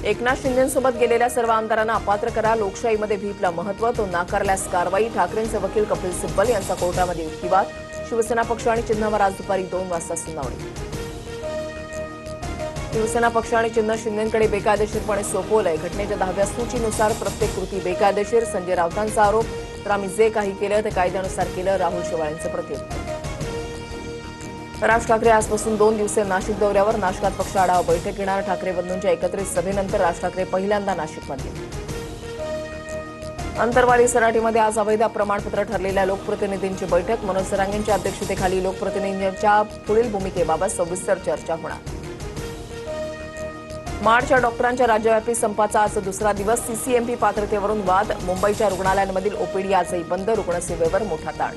एकनाथ शिंदेंसोबत गेलेल्या सर्व आमदारांना अपात्र करा, लोकशाहीमध्ये व्हीपला महत्त्व, तो नाकारल्यास कारवाई. ठाकरेंचे वकील कपिल सिब्बल यांचा कोर्टामध्ये युक्तिवाद. शिवसेना पक्ष आणि चिन्हावर आज दुपारी 2 वाजता सुनावणी. शिवसेना पक्ष आणि चिन्ह शिंदेंकडे बेकायदेशीरपणे सोपवलंय. घटनेच्या 10व्या सूचीनुसार प्रत्येक कृती बेकायदेशीर. संजय राऊतांचा आरोप. तर आम्ही जे काही केलं ते कायद्यानुसार केलं, राहुल शेवाळेंचं प्रत्युत्तर. राज ठाकरे आजपासून 2 दिवसीय नाशिक दौऱ्यावर. नाशिकात पक्ष आढावा बैठक घेणार. ठाकरे बंधूंच्या एकत्रित सभेनंतर राज ठाकरे पहिल्यांदा नाशिकमध्ये. अंतरवाली सराटीमध्ये आज अवैध प्रमाणपत्र ठरलेल्या लोकप्रतिनिधींची बैठक. मनोज सरांगेंच्या अध्यक्षतेखाली लोकप्रतिनिधींच्या पुढील भूमिकेबाबत सविस्तर चर्चा होणार. मार्चच्या डॉक्टरांच्या राज्यव्यापी संपाचा आज दुसरा दिवस. सीसीएमपी पात्रतेवरून वाद. मुंबईच्या रुग्णालयांमधील ओपीडी आजही बंद. रुग्णसेवेवर मोठा ताण.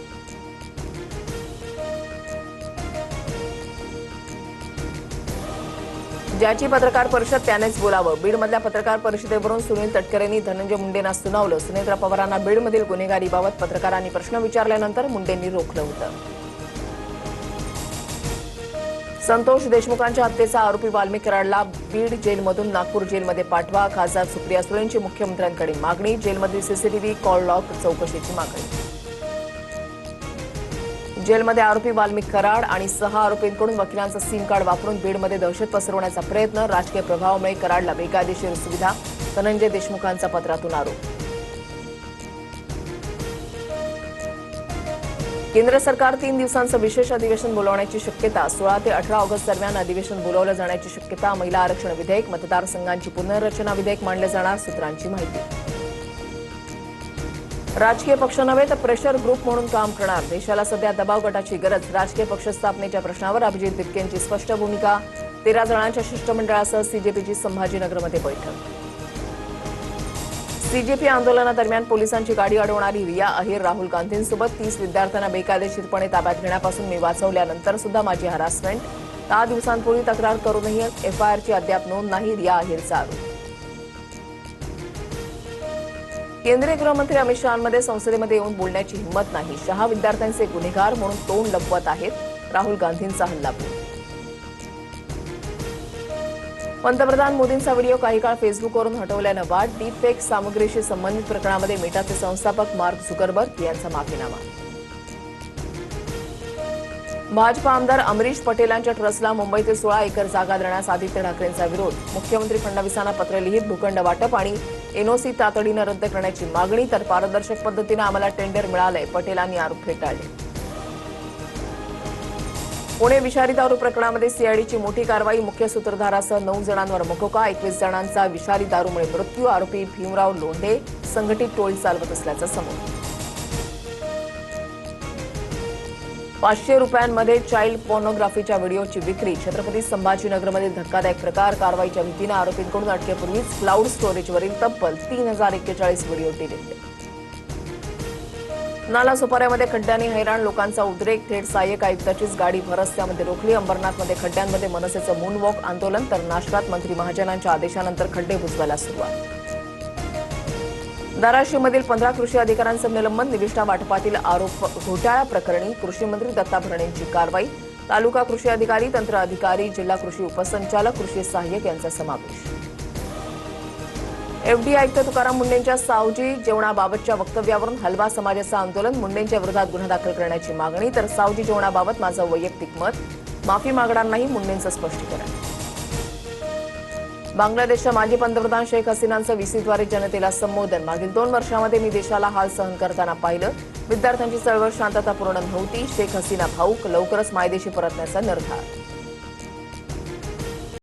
ज्याची पत्रकार परिषद त्यानेच बोलावं. बीडमधल्या पत्रकार परिषदेवरून सुनील तटकरेंनी धनंजय मुंडेंना सुनावलं. सुनेत्रा पवारांना बीडमधील गुन्हेगारीबाबत पत्रकारांनी प्रश्न विचारल्यानंतर मुंडेंनी रोखलं होतं. संतोष देशमुखांच्या हत्येचा आरोपी वाल्मिक कराडला बीड जेलमधून नागपूर जेलमध्ये पाठवा. खासदार सुप्रिया सुळेंची मुख्यमंत्र्यांकडे मागणी. जेलमधील सीसीटीव्ही कॉल लॉग चौकशीची मागणी. जेलमध्ये आरोपी वाल्मिक कराड आणि 6 आरोपींकडून वकिलांचं सिम कार्ड वापरून बीडमध्ये दहशत पसरवण्याचा प्रयत्न. राजकीय प्रभावामुळे कराडला बेकायदेशीर सुविधा. धनंजय देशमुखांचा पत्रातून आरोप. केंद्र सरकार 3 दिवसांचं विशेष अधिवेशन बोलावण्याची शक्यता. 16 ते 18 ऑगस्ट दरम्यान अधिवेशन बोलावलं जाण्याची शक्यता. महिला आरक्षण विधेयक, मतदारसंघांची पुनर्रचना विधेयक मांडले जाणार. सूत्रांची माहिती. राजकीय पक्ष नव्हे तर प्रेशर ग्रुप म्हणून काम करणार. देशाला सध्या दबाव गटाची गरज. राजकीय पक्ष स्थापनेच्या प्रश्नावर अभिजित दिपकेंची स्पष्ट भूमिका. 13 जणांच्या शिष्टमंडळासह सीजेपीची संभाजीनगरमध्ये बैठक. सीजेपी आंदोलनादरम्यान पोलिसांची गाडी अडवणारी रिया अहिर राहुल गांधींसोबत. 30 विद्यार्थ्यांना बेकायदेशीरपणे ताब्यात घेण्यापासून मी वाचवल्यानंतर सुद्धा माझी हॅरासमेंट. 10 दिवसांपूर्वी तक्रार करूनही एफआयआरची अद्याप नोंद नाही. रिया अहिरचा आरोप. केंद्रीय गृहमंत्री अमित शहांमध्ये संसदेमध्ये येऊन बोलण्याची हिंमत नाही. शहा विद्यार्थ्यांचे गुन्हेगार म्हणून तोंड लपवत आहेत. राहुल गांधींचा हल्लाबोल. पंतप्रधान मोदींचा व्हिडिओ काही काळ फेसबुकवरून हटवल्यानं वाद. डीपफेक सामग्रीशी संबंधित प्रकरणामध्ये मेटाचे संस्थापक मार्क झुकरबर्ग यांचा माफीनामा. भाजपा आमदार अमरीश पटेलांच्या ट्रस्टला मुंबईतील 16 एकर जागा देण्यास आदित्य ठाकरेंचा विरोध. मुख्यमंत्री फडणवीसांना पत्र लिहित भूखंड वाटप आणि एनओसी तातडीनं रद्द करण्याची मागणी. तर पारदर्शक पद्धतीनं आम्हाला टेंडर मिळालंय, पटेलांनी आरोप फेटाळले. पुणे विषारी दारू प्रकरणामध्ये सीआयडीची मोठी कारवाई. मुख्य सूत्रधारासह 9 जणांवर मोकोका. 21 जणांचा विषारी दारूमुळे मृत्यू. आरोपी भीमराव लोंढे संघटित टोळी चालवत असल्याचं समोर. 500 रुपयांमध्ये चाइल्ड पोर्नोग्राफीच्या व्हिडिओची विक्री. छत्रपती संभाजीनगरमधील धक्कादायक प्रकार. कारवाईच्या भीतीनं आरोपींकडून अटकेपूर्वीच क्लाउड स्टोरेजवरील तब्बल 3041 व्हिडिओ डिलीट. नालासोपाऱ्यामध्ये खड्ड्यांनी हैराण. लोकांचा उद्रेक. थेट सहाय्यक आयुक्ताचीच गाडी भरस्त्यामध्ये रोखली. अंबरनाथमध्ये खड्ड्यांमध्ये मनसेचं मूनवॉक आंदोलन. तर नाशकात मंत्री महाजनांच्या आदेशानंतर खड्डे बुजवायला सुरुवात. धाराशिवमधील 15 कृषी अधिकाऱ्यांचं निलंबन. निविष्ठा वाटपातील आरोप घोटाळा प्रकरणी कृषी मंत्री दत्ता भरणेंची कारवाई. तालुका कृषी अधिकारी, तंत्र अधिकारी, जिल्हा कृषी उपसंचालक, कृषी सहाय्यक यांचा समावेश. एफडी आयुक्त तुकाराम मुंडेंच्या सावजी जेवणाबाबतच्या वक्तव्यावरून हलवा समाजाचं आंदोलन. मुंडेंच्या विरोधात गुन्हा दाखल करण्याची मागणी. तर सावजी जेवणाबाबत माझं वैयक्तिक मत. माफी मागणार नाही, मुंडेंचं स्पष्टीकरण. बांगलादेशच्या माजी पंतप्रधान शेख हसीनांचं व्हीसीद्वारे जनतेला संबोधन. मागील 2 वर्षांमध्ये मी देशाला हाल सहन करताना पाहिलं. विद्यार्थ्यांची चळवळ शांततापूर्ण नव्हती. शेख हसीना भाऊक. लवकरच मायदेशी परतण्याचा निर्धार.